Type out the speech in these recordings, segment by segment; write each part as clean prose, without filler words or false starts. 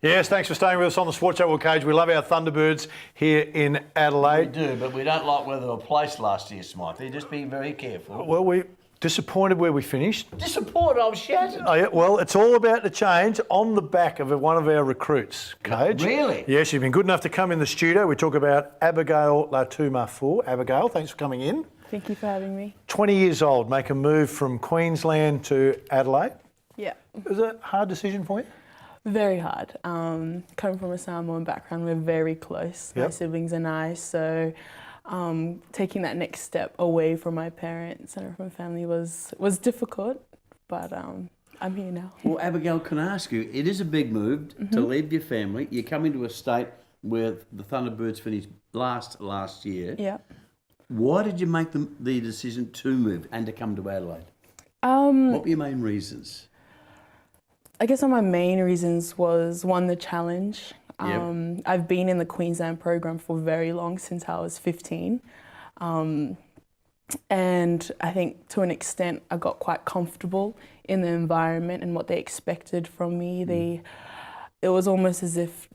Yes, thanks for staying with us on the Sports Show Cage. We love our Thunderbirds here in Adelaide. We do, but we don't like where they were placed last year, Smithy. Just be very careful. Well, we're disappointed where we finished. Disappointed, I was shattered. Oh, yeah, well, it's all about to change on the back of one of our recruits, Cage. Really? Yes, you've been good enough to come in the studio. We talk about Abigail Latumafu. Abigail, thanks for coming in. Thank you for having me. 20 years old, make a move from Queensland to Adelaide. Yeah. Was it a hard decision for you? Very hard. Coming from a Samoan background, we're very close, my siblings and I, so taking that next step away from my parents and from family was difficult, but I'm here now. Well, Abigail, can I ask you, it is a big move to leave your family. You come into a state where the Thunderbirds finished last year. Yeah. Why did you make the decision to move and to come to Adelaide? What were your main reasons? I guess one of my main reasons was, one, the challenge. I've been in the Queensland program for very long, since I was 15. And I think to an extent I got quite comfortable in the environment and what they expected from me. It was almost as if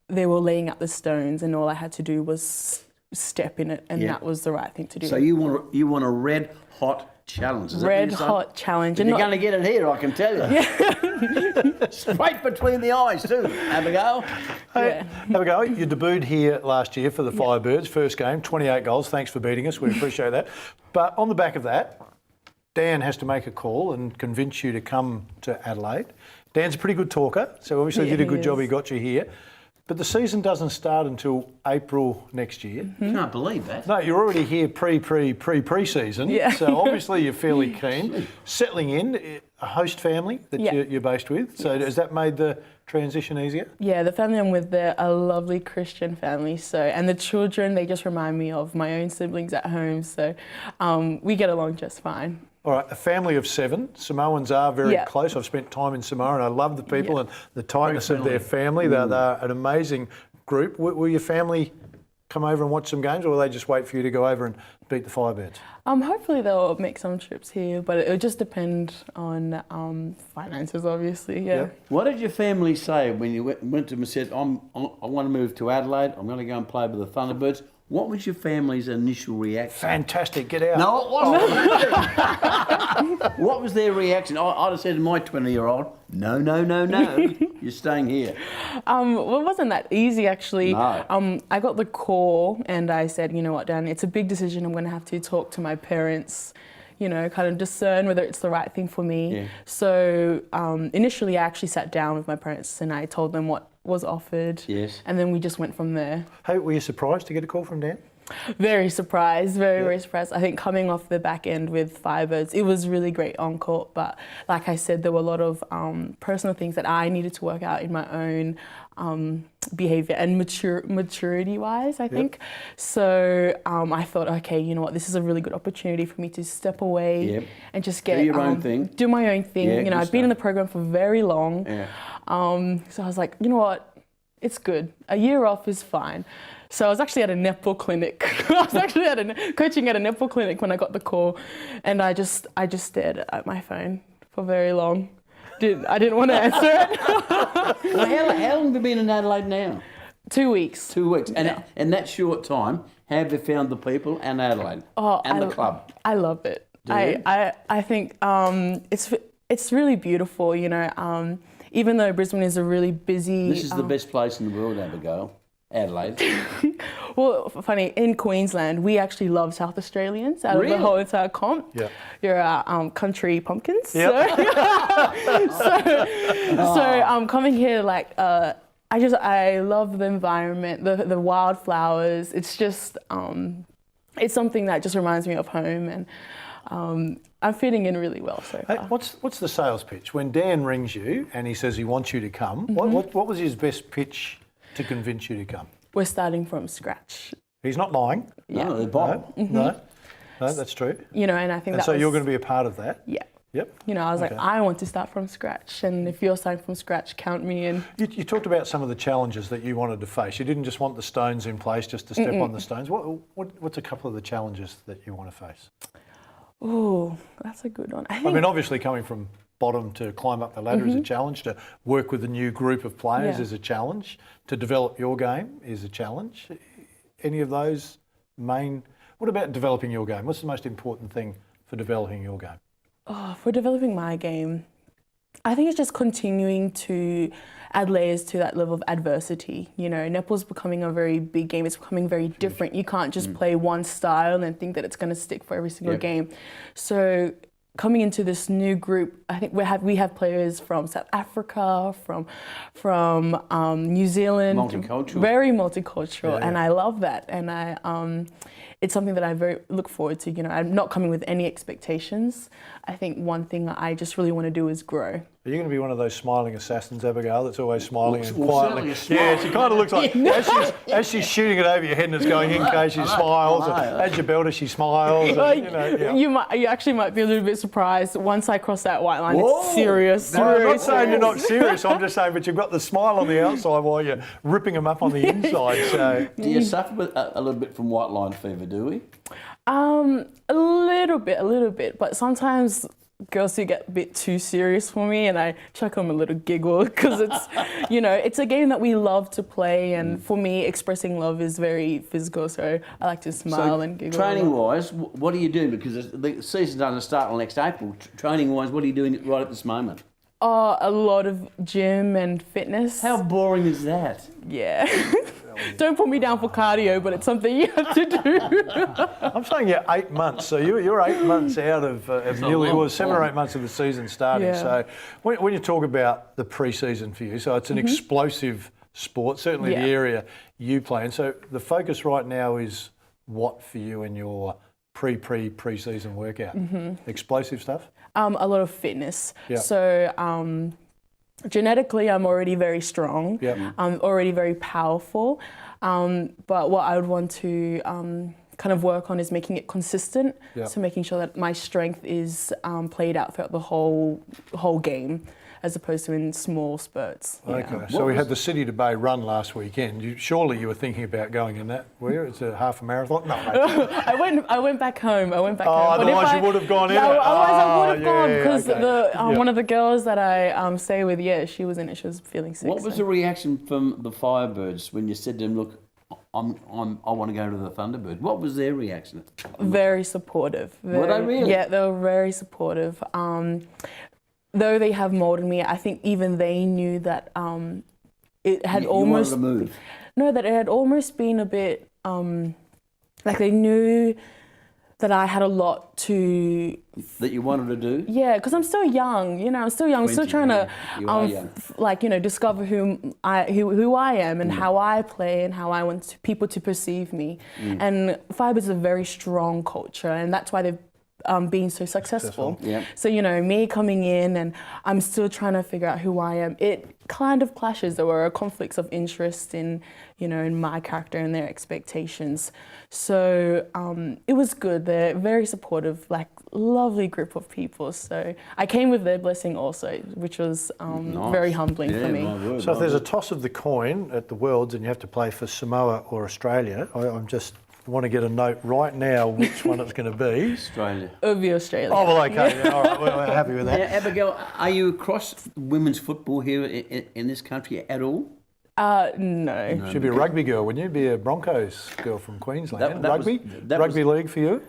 they were laying out the stones and all I had to do was step in it, and that was the right thing to do. So you want a red hot challenge. Is red hot challenge. And you're going to get it here, I can tell you. Yeah. Straight between the eyes too, Abigail. Hey, Abigail, you debuted here last year for the Firebirds, first game, 28 goals. Thanks for beating us. We appreciate that. But on the back of that, Dan has to make a call and convince you to come to Adelaide. Dan's a pretty good talker, so obviously did a good job. He got you here. But the season doesn't start until April next year. Can't believe that. No, you're already here pre-season. Yeah. So obviously you're fairly keen. Settling in, a host family that you're based with. So has that made the transition easier? Yeah, the family I'm with, they're a lovely Christian family. So, and the children, they just remind me of my own siblings at home. So we get along just fine. All right, a family of 7. Samoans are very close. I've spent time in Samoa and I love the people and the tightness of their family. They're an amazing group. Will your family come over and watch some games, or will they just wait for you to go over and beat the Firebirds? Hopefully they'll make some trips here, but it'll just depend on finances, obviously. Yeah. What did your family say when you went to them and said, I want to move to Adelaide, I'm going to go and play with the Thunderbirds? What was your family's initial reaction? Fantastic, get out. No, it wasn't. What was their reaction? I'd have said to my 20-year-old, no, you're staying here. Well, it wasn't that easy, actually. No. I got the call and I said, you know what, Dan, it's a big decision. I'm going to have to talk to my parents, kind of discern whether it's the right thing for me. Yeah. So initially I actually sat down with my parents and I told them what was offered. Yes. And then we just went from there. Hey, were you surprised to get a call from Dan? Very surprised, very surprised. I think coming off the back end with Firebirds, it was really great on court, but like I said, there were a lot of personal things that I needed to work out in my own behaviour and maturity-wise, I think. So I thought, okay, you know what, this is a really good opportunity for me to step away and just get... Do your own thing. Do my own thing. Yeah, I've been in the program for very long. Yeah. So I was like, you know what, it's good. A year off is fine. So I was actually at a netball clinic. I was actually coaching at a netball clinic when I got the call, and I just stared at my phone for very long. I didn't want to answer it. Well, how long have you been in Adelaide now? 2 weeks. 2 weeks. And in that short time, how have you found the people and Adelaide and the club? I love it. I think it's really beautiful, even though Brisbane is a really busy... This is the best place in the world, Abigail. Adelaide. Well, funny, in Queensland, we actually love South Australians out of the whole entire comp. Yeah. You're country pumpkins. Yep. So coming here, I love the environment, the wildflowers. It's just, it's something that just reminds me of home, and I'm fitting in really well so far. Hey, what's the sales pitch? When Dan rings you and he says he wants you to come, what was his best pitch to convince you to come? We're starting from scratch. He's not lying. Yeah. No, they're bottom. No, that's true. And I think And so you're going to be a part of that? Yeah. Yep. I was like, I want to start from scratch, and if you're starting from scratch, count me in. You talked about some of the challenges that you wanted to face. You didn't just want the stones in place just to step on the stones. What's a couple of the challenges that you want to face? Oh, that's a good one. I mean, obviously coming from bottom to climb up the ladder is a challenge. To work with a new group of players is a challenge. To develop your game is a challenge. Any of those main? What about developing your game? What's the most important thing for developing your game? Oh, for developing my game, I think it's just continuing to add layers to that level of adversity. You know, netball's becoming a very big game. It's becoming very different. You can't just play one style and think that it's going to stick for every single game. So coming into this new group, I think we have players from South Africa, from New Zealand. Multicultural. Very multicultural, and I love that. And it's something that I very look forward to. You know, I'm not coming with any expectations. I think one thing I just really want to do is grow. Are you going to be one of those smiling assassins, Abigail, that's always smiling and Well, quietly? certainly a Yeah, she kind of looks like, as she's shooting it over your head and it's going in case she smiles. As you belt her, she smiles. And, You actually might be a little bit surprised once I cross that white line. Whoa. It's serious. No, I'm not saying you're not serious. I'm just saying, but you've got the smile on the outside while you're ripping them up on the inside. So, Do you suffer with a little bit from white line fever, do we? A little bit, but sometimes girls do get a bit too serious for me, and I chuck them a little giggle because it's, you know, it's a game that we love to play, and for me, expressing love is very physical, so I like to smile and giggle. Training-wise, what are you doing? Because the season doesn't start until next April. Training-wise, what are you doing right at this moment? Oh, a lot of gym and fitness. How boring is that? Yeah. Don't put me down for cardio, but it's something you have to do. I'm saying you're 8 months, so you're 8 months out of nearly 7 or 8 months of the season starting. Yeah. So when you talk about the pre-season for you, so it's an explosive sport, certainly the area you play in. So the focus right now is what for you in your pre-season workout? Explosive stuff? A lot of fitness. Yeah. So genetically, I'm already very strong. Yeah. I'm already very powerful. But what I would want to kind of work on is making it consistent. Yeah. So making sure that my strength is played out throughout the whole game, as opposed to in small spurts. Okay, so we had the City to Bay run last weekend. Surely you were thinking about going in that, were you? It's a half a marathon? No. I went back home. Oh, otherwise you would have gone in it? Otherwise I would have gone, because okay. one of the girls that I stay with, she was in it. She was feeling sick. What was the reaction from the Firebirds when you said to them, look, I want to go to the Thunderbirds? What was their reaction? Very supportive. Were they really? Yeah, they were very supportive. Though they have moulded me, I think even they knew that it had almost... You wanted to move? No, that it had almost been a bit... like they knew that I had a lot to... That you wanted to do? Yeah, because I'm still young, you know, I'm still young. I'm still trying to discover who I am and how I play and how I want people to perceive me. And Firebirds is a very strong culture, and that's why they've being so successful. Yeah. So, you know, me coming in and I'm still trying to figure out who I am. It kind of clashes. There were conflicts of interest in, you know, in my character and their expectations. So it was good. They're very supportive, like lovely group of people. So I came with their blessing also, which was Nice. very humbling for me. My word, So if there's a toss of the coin at the Worlds and you have to play for Samoa or Australia, I'm just... want to get a note right now which one it's going to be. Australia. It would be Australia. Oh, well, okay. Yeah, all right, we're happy with that. Now, Abigail, are you across women's football here in this country at all? No. Should be a rugby girl, wouldn't you? Be a Broncos girl from Queensland. That Rugby league for you?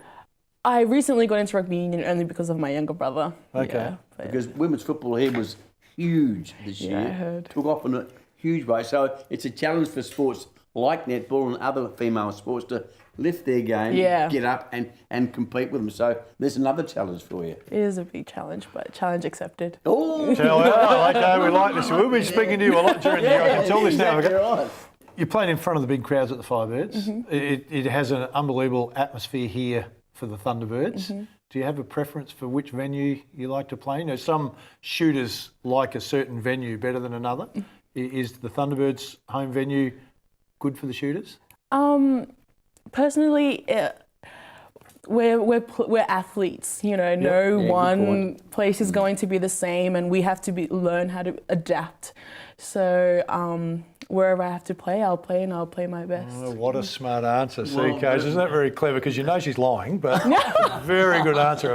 I recently got into rugby union only because of my younger brother. Okay. Yeah, but- Because women's football here was huge this year. I heard. Took off in a huge way. So it's a challenge for sports like netball and other female sports to lift their game, get up and compete with them. So there's another challenge for you. It is a big challenge, but challenge accepted. Oh, Okay, we like this. We'll be speaking to you a lot during the year. I can tell this now. exactly right. You're playing in front of the big crowds at the Firebirds. It has an unbelievable atmosphere here for the Thunderbirds. Do you have a preference for which venue you like to play? You know, some shooters like a certain venue better than another. Is the Thunderbirds' home venue good for the shooters? Personally, we're athletes. You know, no one place is going to be the same, and we have to learn how to adapt. So wherever I have to play, I'll play and I'll play my best. Oh, what a smart answer, Well, Coach. Isn't that very clever? Because you know she's lying, but very good answer.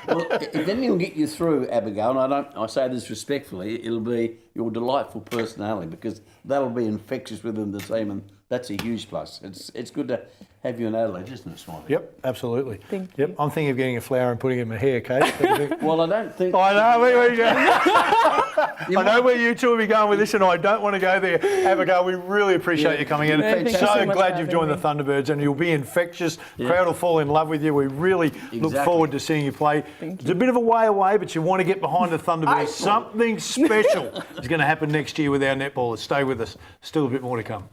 Well, if anything will get you through, Abigail, and I say this respectfully, it'll be your delightful personality, because that'll be infectious within the team, and that's a huge plus. It's good to have you in Adelaide, isn't it, Smiley? Yep, absolutely. Thank Yep, you. I'm thinking of getting a flower and putting it in my hair, Kate. Well, I don't think... I know where you go. I know where you two will be going with this, and I don't want to go there. Abigail, we really appreciate you coming in. Thank you So so much glad for you've having joined the me. Thunderbirds, and you'll be infectious. Crowd will fall in love with you. We really look forward to seeing you play. Thank It's a bit of a way away, but you want to get behind the Thunderbirds. Something special is going to happen next year with our netballers. Stay with us. Still a bit more to come.